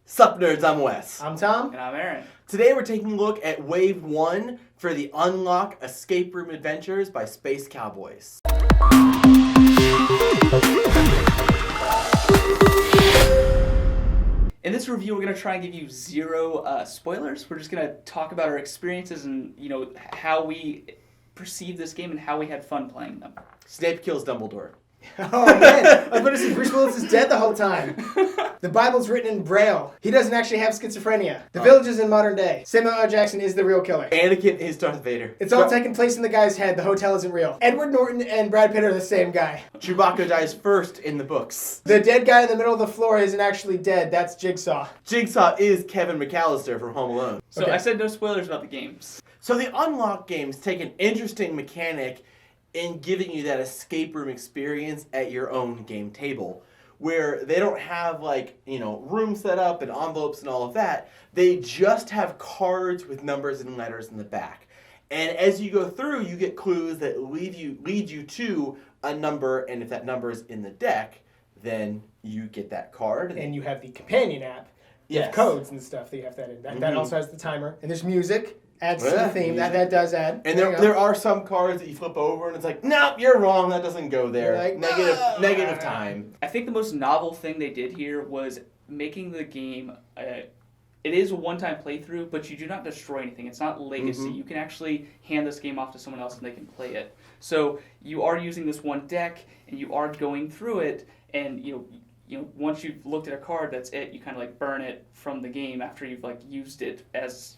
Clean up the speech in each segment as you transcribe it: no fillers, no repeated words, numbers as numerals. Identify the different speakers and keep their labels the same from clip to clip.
Speaker 1: Sup nerds, I'm Wes.
Speaker 2: I'm Tom.
Speaker 3: And I'm Aaron.
Speaker 1: Today we're taking a look at Wave 1 for the Unlock Escape Room Adventures by Space Cowboys.
Speaker 3: In this review, we're going to try and give you zero spoilers. We're just going to talk about our experiences and, how we perceive this game and how we had fun playing them.
Speaker 1: Snape kills Dumbledore.
Speaker 2: Oh man, I was about to say Bruce Willis is dead the whole time. The Bible's written in Braille. He doesn't actually have schizophrenia. The village is in modern day. Samuel L. Jackson is the real killer.
Speaker 1: Anakin is Darth Vader.
Speaker 2: It's all taking place in the guy's head. The hotel isn't real. Edward Norton and Brad Pitt are the same guy.
Speaker 1: Chewbacca dies first in the books.
Speaker 2: The dead guy in the middle of the floor isn't actually dead. That's Jigsaw.
Speaker 1: Jigsaw is Kevin McAllister from Home Alone.
Speaker 3: So
Speaker 2: Okay.
Speaker 3: I said no spoilers about the games.
Speaker 1: So the Unlock games take an interesting mechanic in giving you that escape room experience at your own game table, where they don't have room set up and envelopes and all of that. They just have cards with numbers and letters in the back. And as you go through, you get clues that lead you to a number, and if that number is in the deck, then you get that card.
Speaker 2: And you have the companion app with codes and stuff that you have that in. That also has the timer. And there's music. Adds to the theme. That does add.
Speaker 1: And there are some cards that you flip over and it's like, nope, you're wrong. That doesn't go there.
Speaker 2: Like,
Speaker 1: Negative time.
Speaker 3: I think the most novel thing they did here was making the game, it is a one-time playthrough, but you do not destroy anything. It's not legacy. You can actually hand this game off to someone else and they can play it. So you are using this one deck and you are going through it, and once you've looked at a card, that's it. You kind of burn it from the game after you've used it as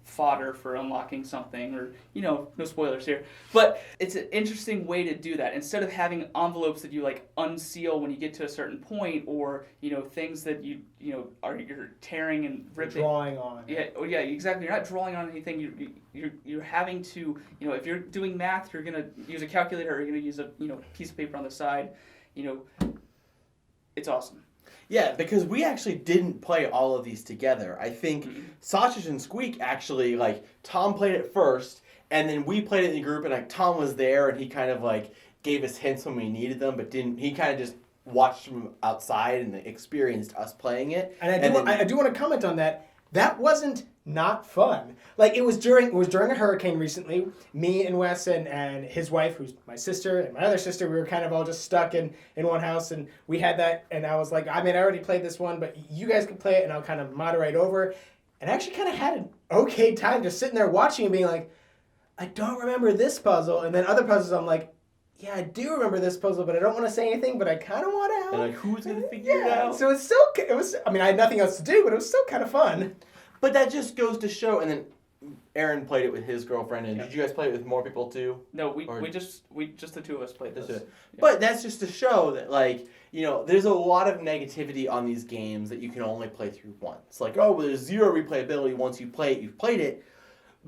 Speaker 3: fodder for unlocking something, or no spoilers here, but it's an interesting way to do that instead of having envelopes that you unseal when you get to a certain point, or things that you're tearing and ripping,
Speaker 2: drawing on.
Speaker 3: Yeah, exactly. You're not drawing on anything. You're having to, if you're doing math, you're gonna use a calculator, or you're gonna use a piece of paper on the side. It's awesome.
Speaker 1: Yeah, because we actually didn't play all of these together. I think Sausage and Squeak actually, Tom played it first, and then we played it in the group, and Tom was there, and he kind of gave us hints when we needed them, but didn't. He kind of just watched from outside and experienced us playing it.
Speaker 2: And I do want to comment on that. That wasn't not fun. It was during a hurricane recently. Me and Wes and his wife, who's my sister, and my other sister, we were kind of all just stuck in one house, and we had that, and I was like, I already played this one, but you guys can play it, and I'll kind of moderate over. And I actually kind of had an okay time just sitting there watching and being like, I don't remember this puzzle, and then other puzzles I'm like, yeah, I do remember this puzzle, but I don't want to say anything, but I kind of want to help.
Speaker 1: And who's going to figure it out?
Speaker 2: So it was, I had nothing else to do, but it was still kind of fun.
Speaker 1: But that just goes to show, and then Aaron played it with his girlfriend, and did you guys play it with more people too?
Speaker 3: No, we just the two of us played this.
Speaker 1: Yeah. But that's just to show that, there's a lot of negativity on these games that you can only play through once. There's zero replayability once you play it, you've played it.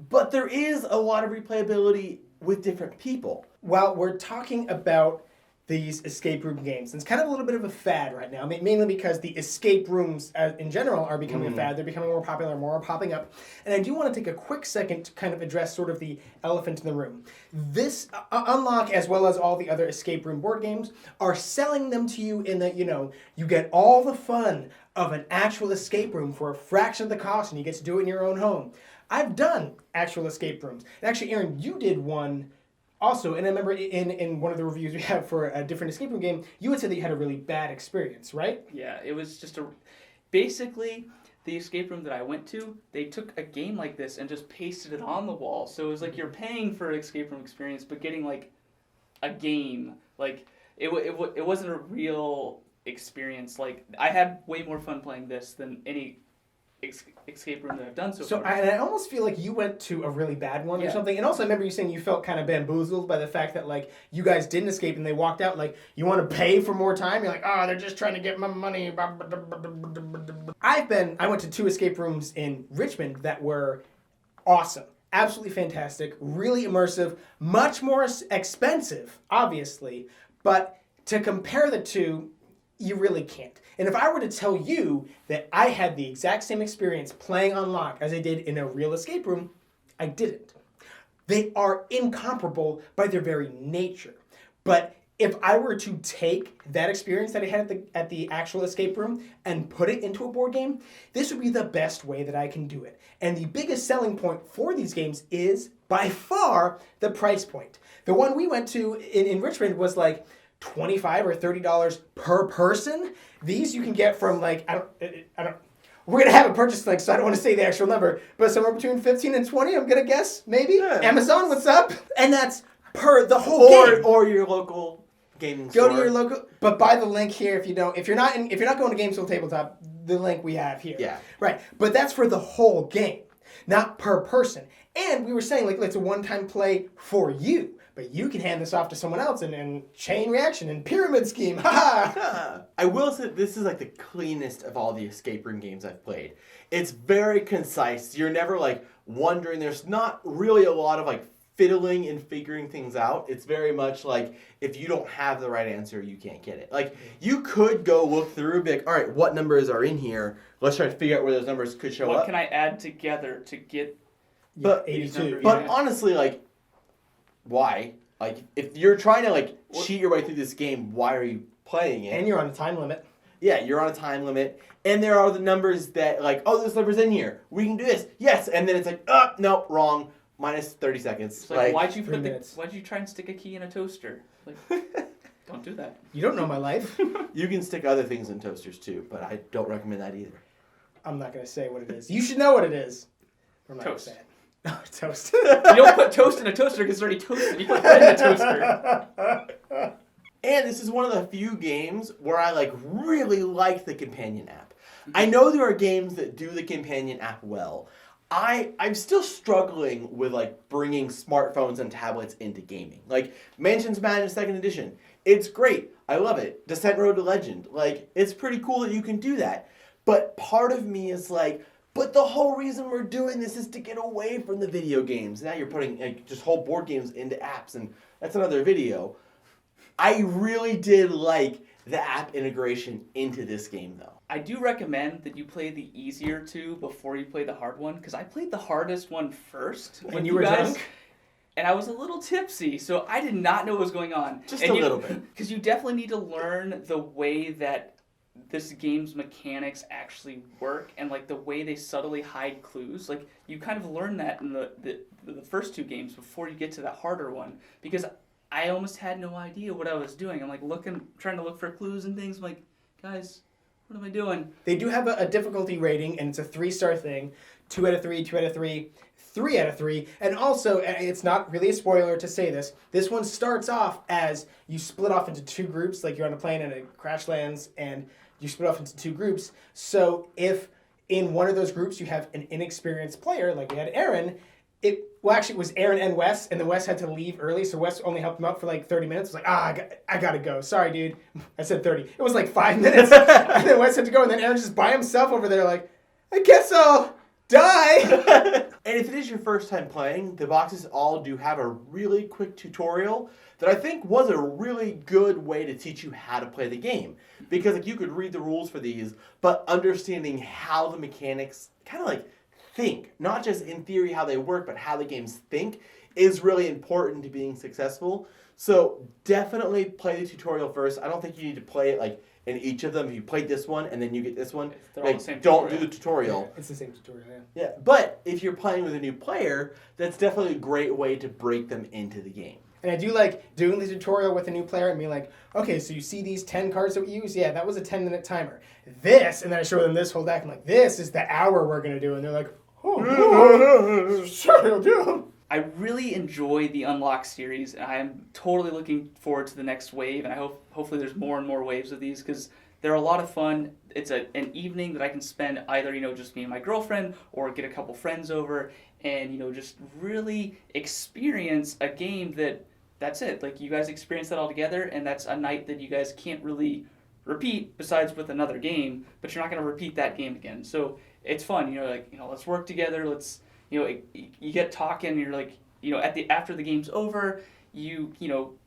Speaker 1: But there is a lot of replayability with different people.
Speaker 2: Well, we're talking about these escape room games. And it's kind of a little bit of a fad right now, mainly because the escape rooms in general are becoming a fad. They're becoming more popular, more are popping up. And I do want to take a quick second to kind of address sort of the elephant in the room. This Unlock, as well as all the other escape room board games, are selling them to you in that, you get all the fun of an actual escape room for a fraction of the cost, and you get to do it in your own home. I've done actual escape rooms. And actually, Aaron, you did one also, and I remember in one of the reviews we have for a different escape room game, you had said that you had a really bad experience, right?
Speaker 3: Yeah, it was just basically, the escape room that I went to, they took a game like this and just pasted it on the wall. So it was you're paying for an escape room experience, but getting a game. It wasn't a real experience. I had way more fun playing this than any escape room that I've done so far.
Speaker 2: I almost feel like you went to a really bad one or something. And also I remember you saying you felt kind of bamboozled by the fact that you guys didn't escape and they walked out. You want to pay for more time? You're like, oh, they're just trying to get my money. I went to 2 escape rooms in Richmond that were awesome. Absolutely fantastic. Really immersive. Much more expensive, obviously. But to compare the two, you really can't. And if I were to tell you that I had the exact same experience playing Unlock as I did in a real escape room, I didn't. They are incomparable by their very nature. But if I were to take that experience that I had at the actual escape room and put it into a board game, this would be the best way that I can do it. And the biggest selling point for these games is, by far, the price point. The one we went to in Richmond was like $25 or $30 per person. These you can get from like, I don't, we're going to have a purchase link, so I don't want to say the actual number, but somewhere between 15 and 20, I'm going to guess, maybe.
Speaker 1: Yeah.
Speaker 2: Amazon, what's up? And that's per the whole game.
Speaker 1: Or your local gaming
Speaker 2: Go
Speaker 1: store.
Speaker 2: to your local, but buy the link here if you're not going to Games World Tabletop, the link we have here.
Speaker 1: Yeah.
Speaker 2: Right. But that's for the whole game, not per person. And we were saying like it's a one-time play for you, but you can hand this off to someone else and chain reaction and pyramid scheme. Ha!
Speaker 1: I will say this is like the cleanest of all the escape room games I've played. It's very concise. You're never like wondering. There's not really a lot of like fiddling and figuring things out. It's very much like if you don't have the right answer, you can't get it. Like you could go look through and be like, all right, what numbers are in here? Let's try to figure out where those numbers could show up.
Speaker 3: What can I add together to get
Speaker 1: But
Speaker 2: 82.
Speaker 1: But honestly, like, why? Like, if you're trying to like cheat your way through this game, why are you playing it?
Speaker 2: And you're on a time limit.
Speaker 1: Yeah, you're on a time limit, and there are the numbers that like, oh, this number's in here. We can do this. Yes, and then it's like, oh, no, wrong. Minus 30 seconds.
Speaker 3: It's like, why'd you
Speaker 2: 3
Speaker 3: put
Speaker 2: minutes.
Speaker 3: why'd you try and stick a key in a toaster? Like, don't do that.
Speaker 2: You don't know my life.
Speaker 1: You can stick other things in toasters too, but I don't recommend that either.
Speaker 2: I'm not going to say what it is. You should know what it is. I'm not
Speaker 3: Toast.
Speaker 2: gonna say it. No, toast.
Speaker 3: You don't put toast in a toaster because it's already toasted. You put bread in a toaster.
Speaker 1: And this is one of the few games where I like really like the companion app. I know there are games that do the companion app well. I'm still struggling with like bringing smartphones and tablets into gaming. Like Mansions Madness 2nd Edition, it's great. I love it. Descent Road to Legend, like it's pretty cool that you can do that. But part of me is like, but the whole reason we're doing this is to get away from the video games. Now you're putting like just whole board games into apps, and that's another video. I really did like the app integration into this game though.
Speaker 3: I do recommend that you play the easier two before you play the hard one, because I played the hardest one first.
Speaker 2: And you were drunk?
Speaker 3: And I was a little tipsy, so I did not know what was going on.
Speaker 1: Just a little bit.
Speaker 3: Because you definitely need to learn the way that this game's mechanics actually work, and like the way they subtly hide clues. Like you kind of learn that in the first two games before you get to that harder one, because I almost had no idea what I was doing. I'm like trying to look for clues and things. I'm like, guys, what am I doing?
Speaker 2: They do have a difficulty rating, and it's a 3-star thing. 2 out of 3, 2 out of 3, 3 out of 3. And also, it's not really a spoiler to say this one starts off as you split off into 2 groups, like you're on a plane and it crash lands, and you split off into 2 groups. So if in one of those groups you have an inexperienced player, like we had Aaron, it was Aaron and Wes, and then Wes had to leave early, so Wes only helped him out for like 30 minutes. It was like, I gotta go. Sorry, dude. I said 30. It was like 5 minutes. And then Wes had to go, and then Aaron's just by himself over there like, I guess I'll die.
Speaker 1: And if it is your first time playing, the boxes all do have a really quick tutorial that I think was a really good way to teach you how to play the game. Because like you could read the rules for these, but understanding how the mechanics kind of like think, not just in theory how they work, but how the games think is really important to being successful. So definitely play the tutorial first. I don't think you need to play it like in each of them. If you played this one and then you get this one,
Speaker 3: They're all
Speaker 1: like,
Speaker 3: the same
Speaker 1: don't
Speaker 3: tutorial.
Speaker 1: do the tutorial.
Speaker 2: It's the same tutorial, yeah.
Speaker 1: Yeah, but if you're playing with a new player, that's definitely a great way to break them into the game.
Speaker 2: And I do like doing the tutorial with a new player and being like, okay, so you see these 10 cards that we use? Yeah, that was a 10-minute timer. This, and then I show them this whole deck. I'm like, this is the hour we're going to do. And they're like, oh, sure, I'll do.
Speaker 3: I really enjoy the Unlock series, and I'm totally looking forward to the next wave, and I hopefully there's more and more waves of these, because they're a lot of fun. It's an evening that I can spend either, just me and my girlfriend, or get a couple friends over, and, just really experience a game that's it. Like, you guys experience that all together, and that's a night that you guys can't really repeat besides with another game, but you're not going to repeat that game again. So it's fun, let's work together, let's, you get talking, you're like, after the game's over, you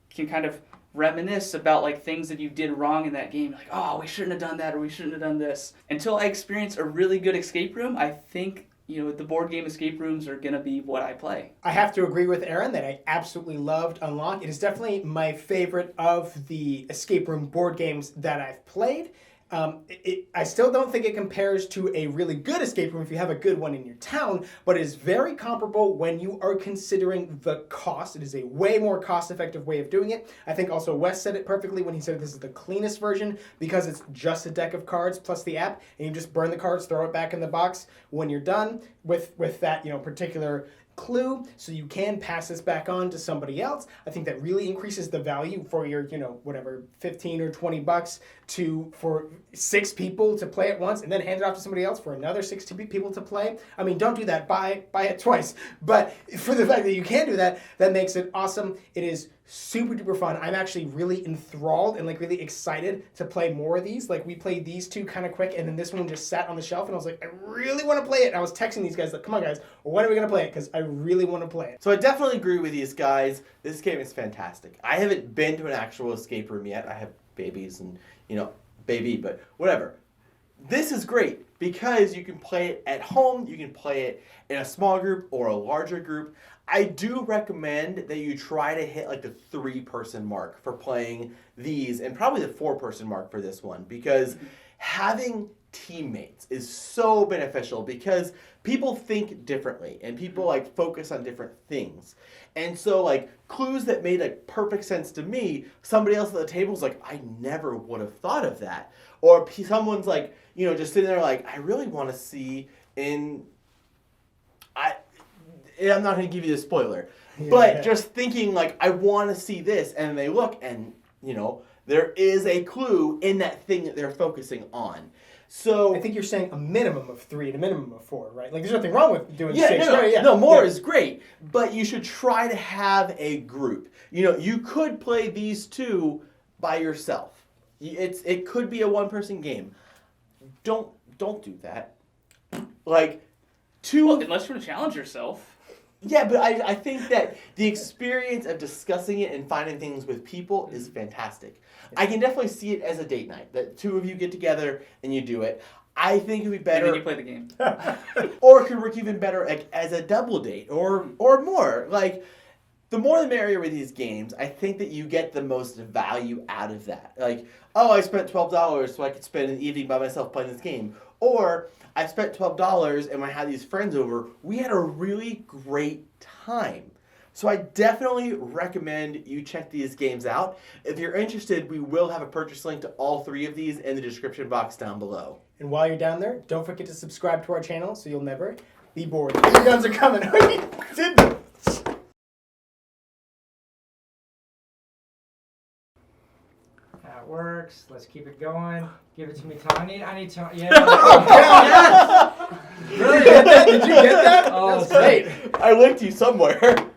Speaker 3: can kind of reminisce about like things that you did wrong in that game, like, oh, we shouldn't have done that, or we shouldn't have done this. Until I experience a really good escape room, I think the board game escape rooms are going to be what I play.
Speaker 2: I have to agree with Aaron that I absolutely loved Unlock. It is definitely my favorite of the escape room board games that I've played. I still don't think it compares to a really good escape room if you have a good one in your town, but it is very comparable when you are considering the cost. It is a way more cost-effective way of doing it. I think also Wes said it perfectly when he said this is the cleanest version because it's just a deck of cards plus the app, and you just burn the cards, throw it back in the box when you're done with that particular clue, so you can pass this back on to somebody else. I think that really increases the value for your, whatever, 15 or 20 bucks for 6 people to play at once and then hand it off to somebody else for another 6 people to play. I mean, don't do that. Buy it twice. But for the fact that you can do that, that makes it awesome. It is super duper fun. I'm actually really enthralled and really excited to play more of these. We played these 2 kind of quick, and then this one just sat on the shelf, and I was like, I really want to play it. And I was texting these guys come on guys, when are we gonna play it? Because I really want to play it.
Speaker 1: So I definitely agree with these guys. This game is fantastic. I haven't been to an actual escape room yet. I have babies and baby, but whatever. This is great because you can play it at home. You can play it in a small group or a larger group. I do recommend that you try to hit the 3-person mark for playing these, and probably the 4-person mark for this one, because having teammates is so beneficial because people think differently and people focus on different things. And so clues that made perfect sense to me, somebody else at the table is I never would have thought of that. Or someone's just sitting there I really want to see I'm not going to give you the spoiler, but just thinking I want to see this, and they look and there is a clue in that thing that they're focusing on. So
Speaker 2: I think you're saying a minimum of 3 and a minimum of 4, right? There's nothing wrong with doing 6.
Speaker 1: More is great, but you should try to have a group. You could play these 2 by yourself. It could be a 1-person game. Don't do that. 2.
Speaker 3: Well, unless you want to challenge yourself.
Speaker 1: Yeah, but I think that the experience of discussing it and finding things with people is fantastic. I can definitely see it as a date night, that 2 of you get together and you do it. I think it would be better.
Speaker 3: And then you play the game.
Speaker 1: Or it could work even better as a double date or more. The more the merrier with these games. I think that you get the most value out of that. I spent $12 so I could spend an evening by myself playing this game. Or I spent $12 and when I had these friends over, we had a really great time. So I definitely recommend you check these games out. If you're interested, we will have a purchase link to all 3 of these in the description box down below.
Speaker 2: And while you're down there, don't forget to subscribe to our channel so you'll never be bored. Your guns are coming. Did this.
Speaker 4: That works. Let's keep it going. Give it to me, Tom. I need to. Yeah.
Speaker 2: Oh, yes! Really? Did you get that?
Speaker 4: Oh,
Speaker 2: that's great.
Speaker 1: I linked you somewhere.